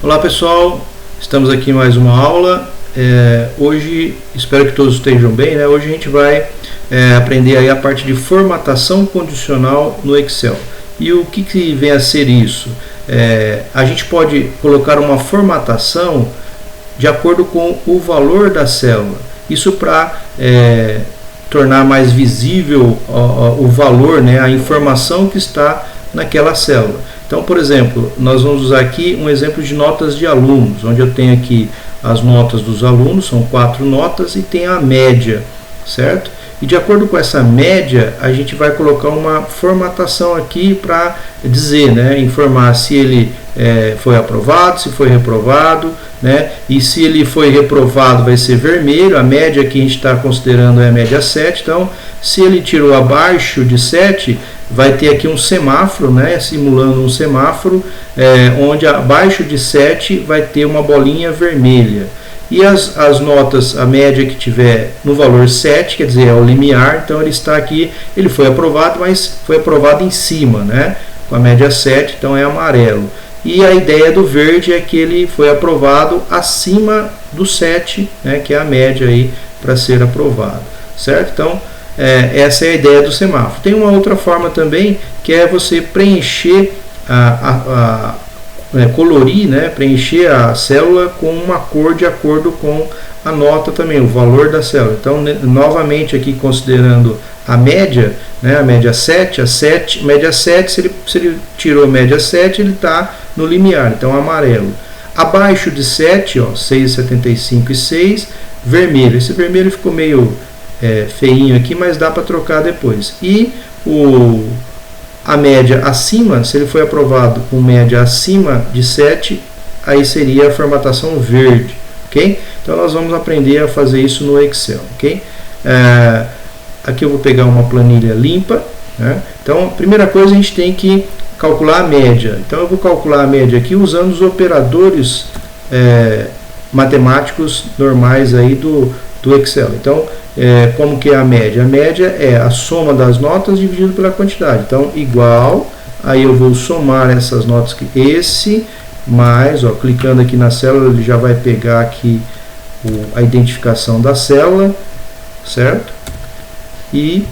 Olá pessoal, estamos aqui em mais uma aula. Hoje, espero que todos estejam bem, né? Hoje a gente vai aprender aí a parte de formatação condicional no Excel. E o que vem a ser isso? A gente pode colocar uma formatação de acordo com o valor da célula. Isso para tornar mais visível o valor, né? A informação que está naquela célula. Então, por exemplo, nós vamos usar aqui um exemplo de notas de alunos, onde eu tenho aqui as notas dos alunos, são 4 notas, e tem a média, certo? E de acordo com essa média, a gente vai colocar uma formatação aqui para dizer, né, informar se ele foi aprovado, se foi reprovado, né? E se ele foi reprovado vai ser vermelho, a média que a gente está considerando é a média 7, então se ele tirou abaixo de 7, vai ter aqui um semáforo, né, simulando um semáforo, onde abaixo de 7 vai ter uma bolinha vermelha. E as notas, a média que tiver no valor 7, quer dizer, é o limiar, então ele está aqui, ele foi aprovado, mas foi aprovado em cima, né, com a média 7, então é amarelo. E a ideia do verde é que ele foi aprovado acima do 7, né, que é a média aí para ser aprovado, certo? Então, essa é a ideia do semáforo. Tem uma outra forma também, que é você preencher, colorir, né, preencher a célula com uma cor de acordo com a nota também, o valor da célula. Então, novamente aqui considerando a média, né, a média 7, média 7, se ele tirou a média 7, ele está no limiar, então amarelo. Abaixo de 7, ó, 6,75 e 6, vermelho. Esse vermelho ficou meio feinho aqui, mas dá para trocar depois. E a média acima, se ele foi aprovado com média acima de 7, aí seria a formatação verde, ok? Então nós vamos aprender a fazer isso no Excel, ok? Aqui eu vou pegar uma planilha limpa, né? Então, primeira coisa, a gente tem que calcular a média. Então eu vou calcular a média aqui usando os operadores matemáticos normais aí do Excel. Então, como que é a média? A média é a soma das notas dividido pela quantidade. Então, igual, aí eu vou somar essas notas aqui, esse mais, ó, clicando aqui na célula, ele já vai pegar aqui a identificação da célula, certo? E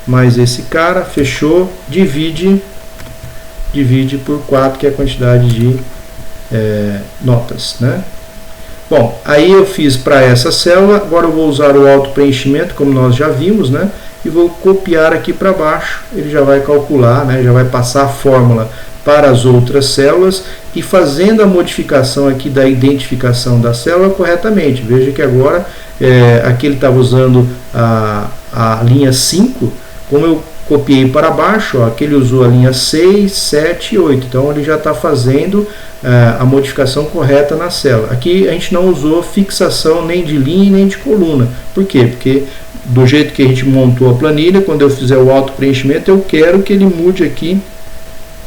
mais esse cara, fechou, divide por 4, que é a quantidade de notas, né? Bom, aí eu fiz para essa célula, agora eu vou usar o auto-preenchimento, como nós já vimos, né? E vou copiar aqui para baixo, ele já vai calcular, né? Já vai passar a fórmula para as outras células e fazendo a modificação aqui da identificação da célula corretamente. Veja que agora, aqui ele estava usando a linha 5, como eu copiei para baixo, ó, aqui ele usou a linha 6, 7 e 8, então ele já está fazendo a modificação correta na célula. Aqui a gente não usou fixação nem de linha nem de coluna. Por quê? Porque do jeito que a gente montou a planilha, quando eu fizer o auto-preenchimento, eu quero que ele mude aqui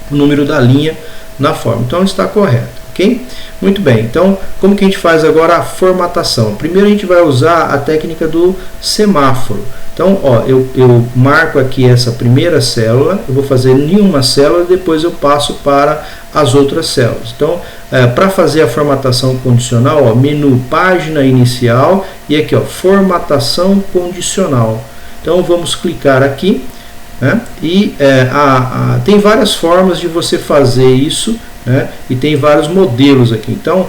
o número da linha na forma. Então está correto, ok? Muito bem, então como que a gente faz agora a formatação? Primeiro a gente vai usar a técnica do semáforo. Então, ó, eu marco aqui essa primeira célula, eu vou fazer em uma célula, depois eu passo para as outras células. Então, para fazer a formatação condicional, ó, menu página inicial e aqui, ó, formatação condicional. Então, vamos clicar aqui, né, e tem várias formas de você fazer isso, né, e tem vários modelos aqui. Então,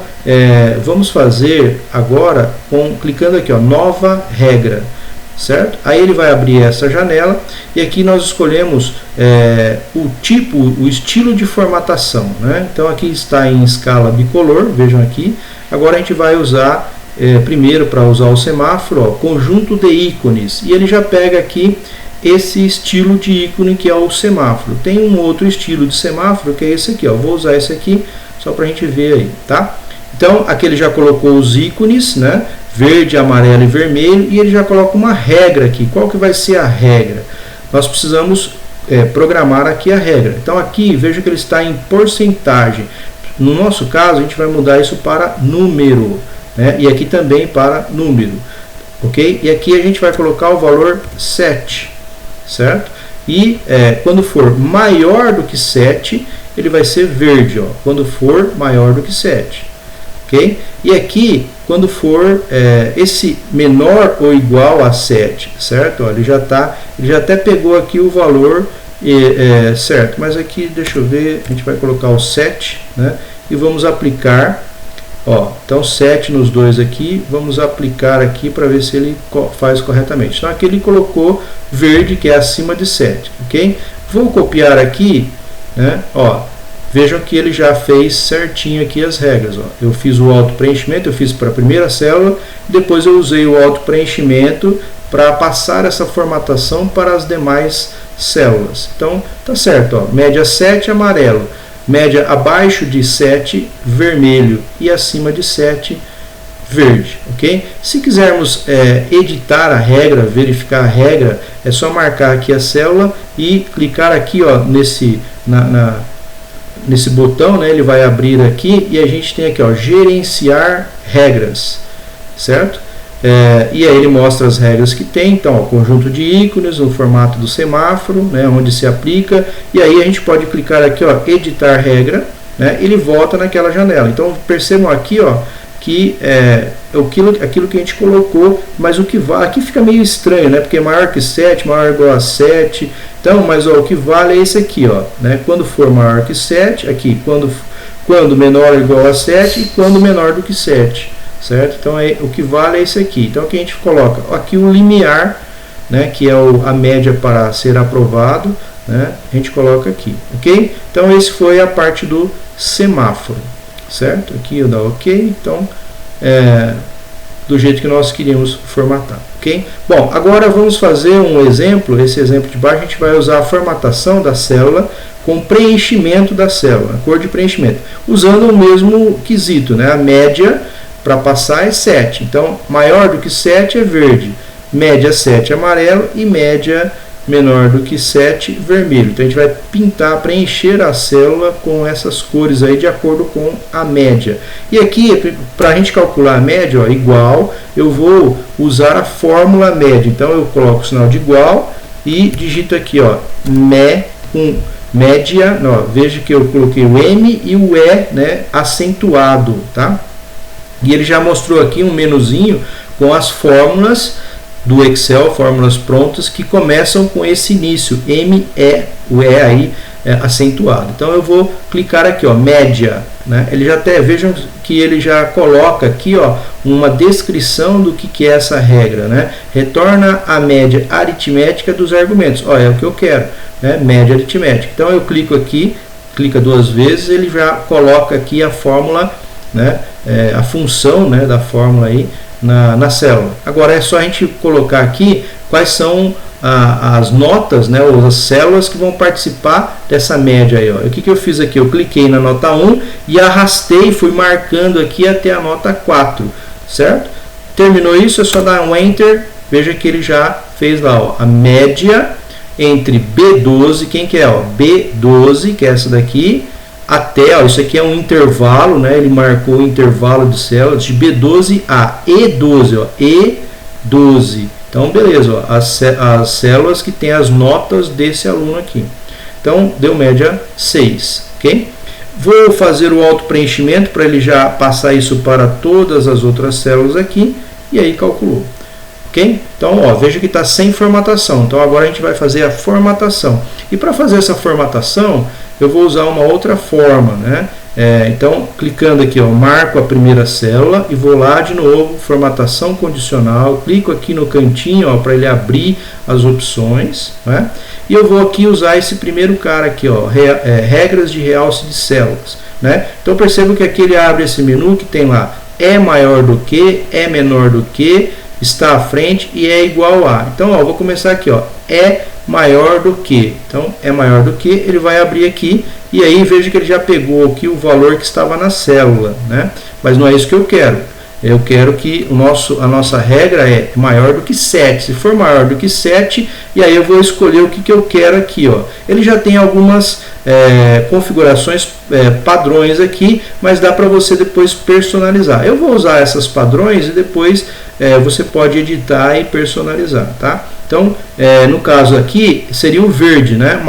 vamos fazer agora clicando aqui, ó, nova regra. Certo? Aí ele vai abrir essa janela e aqui nós escolhemos o estilo de formatação, né? Então aqui está em escala bicolor, vejam aqui. Agora a gente vai usar, primeiro para usar o semáforo, ó, conjunto de ícones, e ele já pega aqui esse estilo de ícone que é o semáforo. Tem um outro estilo de semáforo que é esse aqui, ó. Vou usar esse aqui só para a gente ver aí, tá? Então aqui ele já colocou os ícones, né? Verde, amarelo e vermelho, e ele já coloca uma regra aqui. Qual que vai ser a regra? Nós precisamos programar aqui a regra. Então aqui veja que ele está em porcentagem. No nosso caso a gente vai mudar isso para número, né? E aqui também para número, ok? E aqui a gente vai colocar o valor 7, certo? E quando for maior do que 7, ele vai ser verde, ó, quando for maior do que 7. Ok? E aqui, quando for esse menor ou igual a 7, certo? Ó, ele já até pegou aqui o valor certo, mas aqui, deixa eu ver, a gente vai colocar o 7, né? E vamos aplicar, ó, então 7 nos dois aqui, vamos aplicar aqui para ver se ele faz corretamente. Então aqui ele colocou verde, que é acima de 7, ok? Vou copiar aqui, né? Ó, vejam que ele já fez certinho aqui as regras, ó. Eu fiz o auto-preenchimento, eu fiz para a primeira célula, depois eu usei o auto-preenchimento para passar essa formatação para as demais células. Então, tá certo, ó, média 7, amarelo, média abaixo de 7, vermelho, e acima de 7, verde, ok? Se quisermos editar a regra, verificar a regra, é só marcar aqui a célula e clicar aqui, ó, nesse botão, né? Ele vai abrir aqui e a gente tem aqui, ó, gerenciar regras, certo? E aí ele mostra as regras que tem, então, ó, conjunto de ícones no formato do semáforo, né, onde se aplica, e aí a gente pode clicar aqui, ó, editar regra, né, ele volta naquela janela. Então percebam aqui, ó, que aquilo que a gente colocou, mas o que vale, aqui fica meio estranho, né, porque é maior que 7, maior ou igual a 7, então, mas ó, o que vale é esse aqui, ó, né, quando for maior que 7, aqui, quando menor ou igual a 7 e quando menor do que 7. Certo? Então o que vale é esse aqui. Então aqui a gente coloca aqui o limiar, né, que é a média para ser aprovado, né, a gente coloca aqui, ok? Então esse foi a parte do semáforo, certo? Aqui eu dou ok, então do jeito que nós queríamos formatar, ok? Bom, agora vamos fazer um exemplo. Esse exemplo de baixo a gente vai usar a formatação da célula com preenchimento da célula, a cor de preenchimento, usando o mesmo quesito, né, a média para passar é 7, então maior do que 7 é verde, média 7 é amarelo e média menor do que 7 vermelho. Então a gente vai pintar, preencher a célula com essas cores aí de acordo com a média. E aqui, para a gente calcular a média, ó, igual, eu vou usar a fórmula média. Então eu coloco o sinal de igual e digito aqui, ó, média, ó, veja que eu coloquei o M e o E, né, acentuado, tá? E ele já mostrou aqui um menuzinho com as fórmulas do Excel, fórmulas prontas, que começam com esse início, M, E, o E aí acentuado. Então eu vou clicar aqui, ó, média, né? Ele já vejam que ele já coloca aqui, ó, uma descrição do que é essa regra, né? Retorna a média aritmética dos argumentos. Ó, é o que eu quero, né? Média aritmética. Então eu clico aqui, clica duas vezes, ele já coloca aqui a fórmula, né, a função, né, da fórmula aí na célula. Agora é só a gente colocar aqui quais são as notas, né, ou as células que vão participar dessa média aí, ó. O que eu fiz aqui? Eu cliquei na nota 1 e arrastei, fui marcando aqui até a nota 4, certo? Terminou isso, é só dar um Enter, veja que ele já fez lá, ó, a média entre B12, quem que é? Ó, B12, que é essa daqui, até, ó, isso aqui é um intervalo, né? Ele marcou o intervalo de células de B12 a E12, ó, E12. Então, beleza, ó, as células que tem as notas desse aluno aqui. Então, deu média 6, ok? Vou fazer o auto-preenchimento para ele já passar isso para todas as outras células aqui, e aí calculou. Ok? Então, ó, veja que está sem formatação. Então, agora a gente vai fazer a formatação. E para fazer essa formatação, eu vou usar uma outra forma, né? Então, clicando aqui, ó, marco a primeira célula e vou lá de novo, formatação condicional, clico aqui no cantinho para ele abrir as opções, né? E eu vou aqui usar esse primeiro cara aqui, ó, regras de realce de células, né? Então, percebo que aqui ele abre esse menu que tem lá é maior do que, é menor do que, está à frente e é igual a. Então, ó, vou começar aqui, ó, é maior do que. Então, é maior do que, ele vai abrir aqui e aí veja que ele já pegou aqui o valor que estava na célula, né? Mas não é isso que eu quero. Eu quero que a nossa regra é maior do que 7. Se for maior do que 7, e aí eu vou escolher o que eu quero aqui, ó. Ele já tem algumas configurações padrões aqui, mas dá para você depois personalizar. Eu vou usar essas padrões e depois você pode editar e personalizar, tá? Então, no caso aqui, seria o verde, né?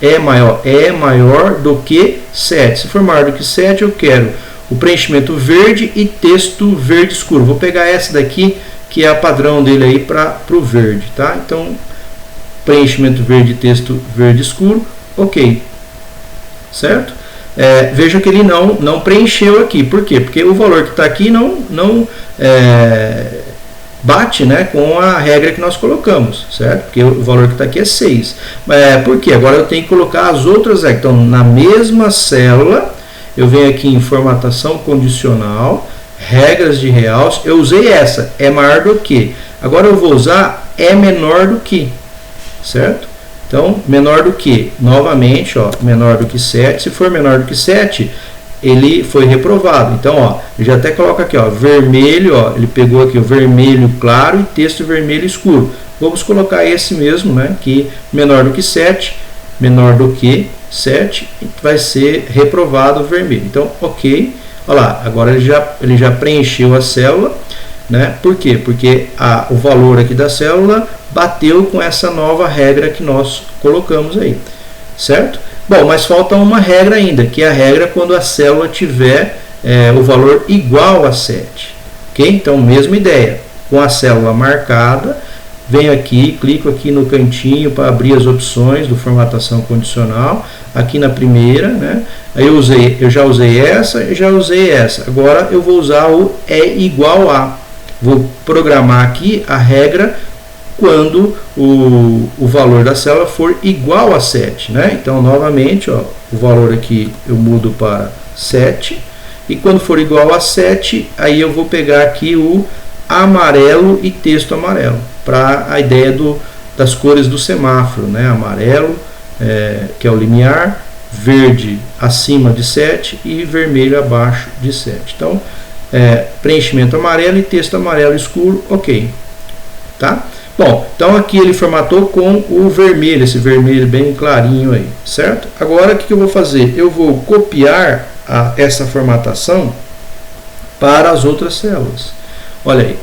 É maior do que 7. Se for maior do que 7, eu quero o preenchimento verde e texto verde escuro. Vou pegar essa daqui, que é a padrão dele aí para o verde, tá? Então, preenchimento verde e texto verde escuro, ok. Certo? Veja que ele não preencheu aqui. Por quê? Porque o valor que está aqui não bate, né, com a regra que nós colocamos, certo? Porque o valor que está aqui é 6. Por quê? Agora eu tenho que colocar as outras regras. Então, na mesma célula, eu venho aqui em formatação condicional, regras de realce, eu usei essa, é maior do que. Agora eu vou usar é menor do que, certo? Então, menor do que, novamente, ó, menor do que 7. Se for menor do que 7, ele foi reprovado. Então, ó, ele já até coloca aqui, ó, vermelho, ó, ele pegou aqui o vermelho claro e texto vermelho escuro. Vamos colocar esse mesmo, né, que menor do que 7, menor do que 7, vai ser reprovado o vermelho. Então, ok. Olha lá, agora ele já preencheu a célula, né? Por quê? Porque o valor aqui da célula bateu com essa nova regra que nós colocamos aí, certo? Bom, mas falta uma regra ainda, que é a regra quando a célula tiver o valor igual a 7. Ok? Então, mesma ideia, com a célula marcada, venho aqui, clico aqui no cantinho para abrir as opções do formatação condicional, aqui na primeira, né? Aí eu já usei essa e já usei essa. Agora eu vou usar o é igual a. Vou programar aqui a regra quando o valor da célula for igual a 7, né? Então, novamente, ó, o valor aqui eu mudo para 7, e quando for igual a 7, aí eu vou pegar aqui o amarelo e texto amarelo, para a ideia das cores do semáforo, né? Amarelo, que é o limiar, verde acima de 7 e vermelho abaixo de 7. Então, preenchimento amarelo e texto amarelo escuro, ok. Tá? Bom, então aqui ele formatou com o vermelho, esse vermelho bem clarinho aí, certo? Agora o que eu vou fazer? Eu vou copiar essa formatação para as outras células. Olha aí,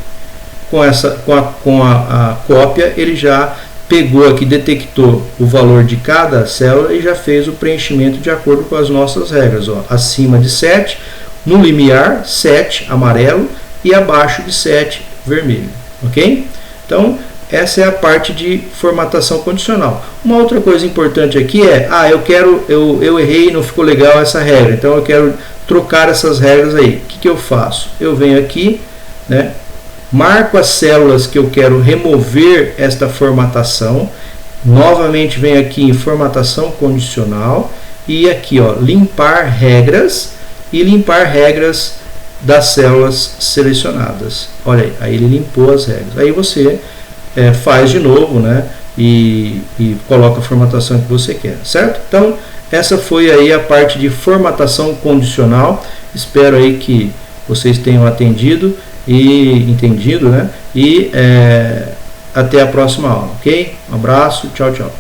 com a cópia ele já pegou aqui, detectou o valor de cada célula e já fez o preenchimento de acordo com as nossas regras. Ó, acima de 7, no limiar 7 amarelo e abaixo de 7 vermelho, ok? Então, essa é a parte de formatação condicional. Uma outra coisa importante aqui é, eu errei e não ficou legal essa regra, então eu quero trocar essas regras aí. O que eu faço? Eu venho aqui, né, marco as células que eu quero remover esta formatação, novamente venho aqui em formatação condicional e aqui, ó, limpar regras e limpar regras das células selecionadas. Olha aí ele limpou as regras. Aí você faz de novo, né, e coloca a formatação que você quer, certo? Então, essa foi aí a parte de formatação condicional. Espero aí que vocês tenham entendido, né? E até a próxima aula, ok? Um abraço, tchau, tchau.